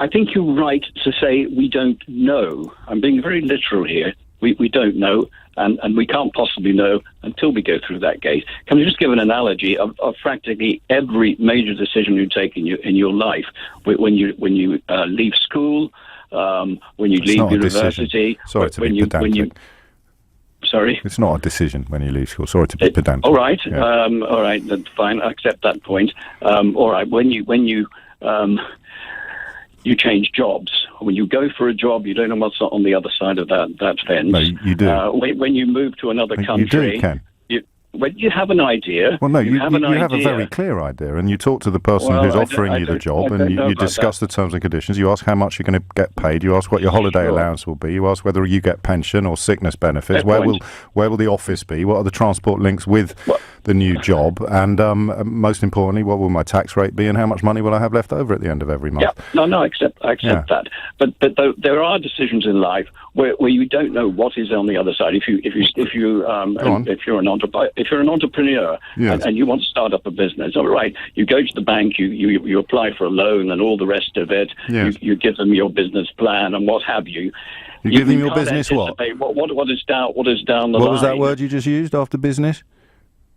I think you're right to say we don't know. I'm being very literal here. We don't know, and we can't possibly know until we go through that gate. Can I just give an analogy of practically every major decision you take in your life? When you leave school, when you leave university. Sorry to be pedantic. Sorry? It's not a decision when you leave school. Sorry to be pedantic. All right. Yeah. All right. That's fine. I accept that point. All right. When you change jobs, when you go for a job, you don't know what's on the other side of that fence. No, you do. When you move to another country, you do, Ken. When you have an idea. Well, no, you have a very clear idea, and you talk to the person who's offering you the job, and you discuss the terms and conditions. You ask how much you're going to get paid. You ask what your holiday allowance will be. You ask whether you get pension or sickness benefits. Where will the office be? What are the transport links with the new job? And most importantly, what will my tax rate be, and how much money will I have left over at the end of every month? Yeah, I accept that. But there are decisions in life where you don't know what is on the other side. If you're an entrepreneur yes. and you want to start up a business, all right, you go to the bank, you apply for a loan and all the rest of it. Yes. You give them your business plan and what have you. You give them your business what? What is down the line? What was that word you just used after business?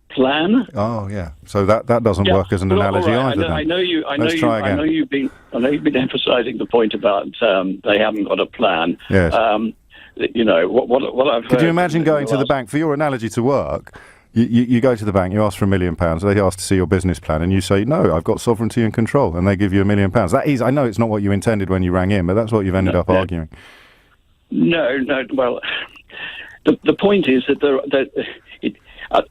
Plan. Oh yeah. So that doesn't work as an analogy either. I know you've been emphasising the point about they haven't got a plan. Yes. What I've heard. Could you imagine going to the bank for your analogy to work? You go to the bank, you ask for £1 million, they ask to see your business plan, and you say, no, I've got sovereignty and control, and they give you £1 million. That is, I know it's not what you intended when you rang in, but that's what you've ended up arguing. No, well, the point is that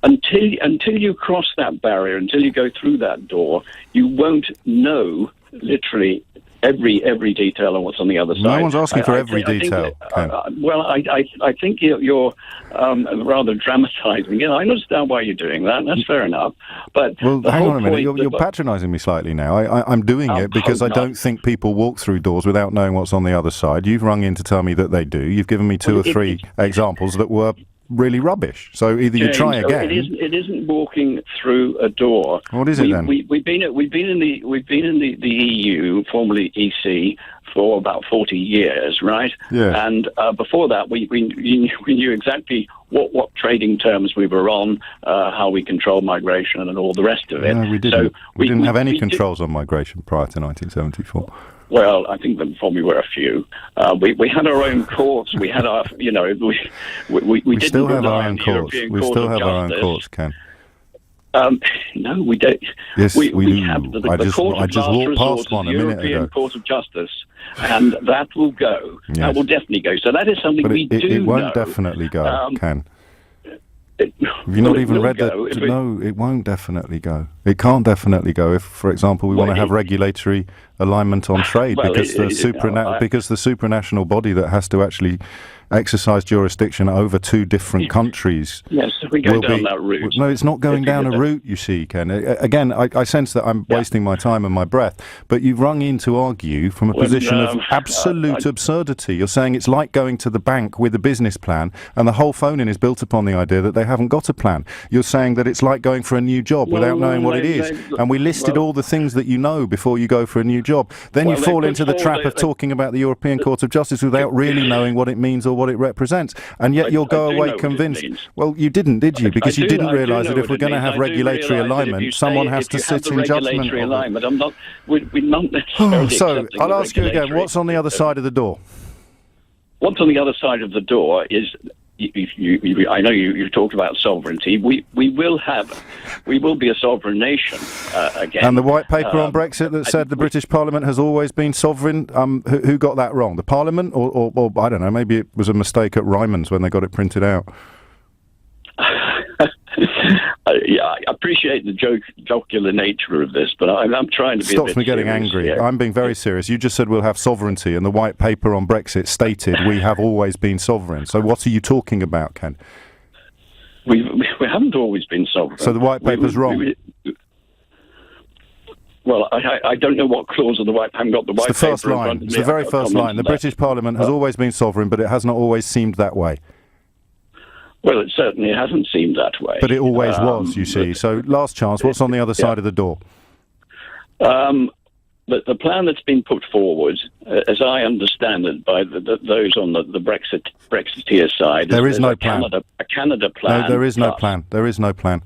until you cross that barrier, until you go through that door, you won't know literally every detail on what's on the other side. No one's asking for every detail. I think you're rather dramatising it. I understand why you're doing that. That's fair enough. But hang on a minute. You're patronising me slightly now. I'm doing it because I don't think people walk through doors without knowing what's on the other side. You've rung in to tell me that they do. You've given me two or three examples that were really rubbish. So either you try again. It isn't walking through a door. What is it then? We've been in the EU, formerly EC, for about 40 years, right? Yeah. And before that, we knew exactly what trading terms we were on, how we control migration, and all the rest of it. No, we didn't. So we didn't have any controls on migration prior to 1974. Well, I think there probably were a few. We had our own courts. We had our, we still have our own courts. We still have our own courts, Ken. No, we don't. Yes, we do. Have I just walked past one a minute ago. European Court of Justice, and that will go. Yes. That will definitely go. So that is something we do know. It won't definitely go, Ken. Have you not even read that? No, it won't definitely go. It can't definitely go if, for example, we want to have regulatory alignment on trade because the supranational body that has to actually exercise jurisdiction over two different countries. Yes, if we go down that route. No, it's not going down a route, you see, Ken. Again, I sense that I'm wasting my time and my breath, but you've rung in to argue from a position of absolute absurdity. You're saying it's like going to the bank with a business plan, and the whole phone-in is built upon the idea that they haven't got a plan. You're saying that it's like going for a new job without knowing what it is, and we listed all the things that you know before you go for a new job. Then you fall into the trap of talking about the European Court of Justice without really knowing what it means or what it represents, and yet you'll go away convinced. Well, you didn't, did you? Because you didn't realise that if we're going to have regulatory alignment, someone has to sit in judgment. We're not necessarily. So I'll ask you again: what's on the other side of the door? What's on the other side of the door is. I know you've talked about sovereignty. We will be a sovereign nation again. And the white paper on Brexit that said the British Parliament has always been sovereign. Who got that wrong? The Parliament, or I don't know. Maybe it was a mistake at Ryman's when they got it printed out. I appreciate the jocular nature of this, but I'm trying to be. Stops me getting angry. Here. I'm being very serious. You just said we'll have sovereignty, and the white paper on Brexit stated we have always been sovereign. So what are you talking about, Ken? We haven't always been sovereign. So the white paper's wrong. Well, I don't know what clause of the white paper got the white paper. It's the first line. It's the very first line. The British Parliament has always been sovereign, but it has not always seemed that way. Well, it certainly hasn't seemed that way. But it always was, you see. So, last chance, what's on the other side of the door? But the plan that's been put forward, as I understand it, by those on the Brexiteer side, there is no plan. A Canada plan. No, there is no plan. There is no plan.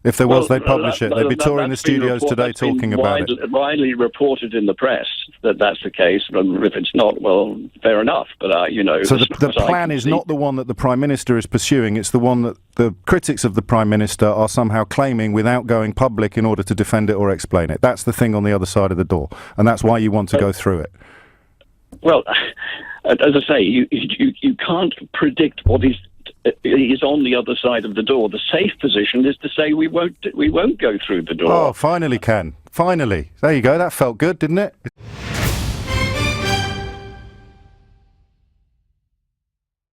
If there was, they'd publish it. They'd be touring the studios today talking about it. Widely reported in the press that that's the case. But if it's not, well, fair enough. But so the plan is not the one that the Prime Minister is pursuing. It's the one that the critics of the Prime Minister are somehow claiming without going public in order to defend it or explain it. That's the thing on the other side of the door, and that's why you want to go through it. Well, as I say, you can't predict what is on the other side of the door. The safe position is to say we won't go through the door. Oh, finally, Ken. Finally. There you go. That felt good, didn't it?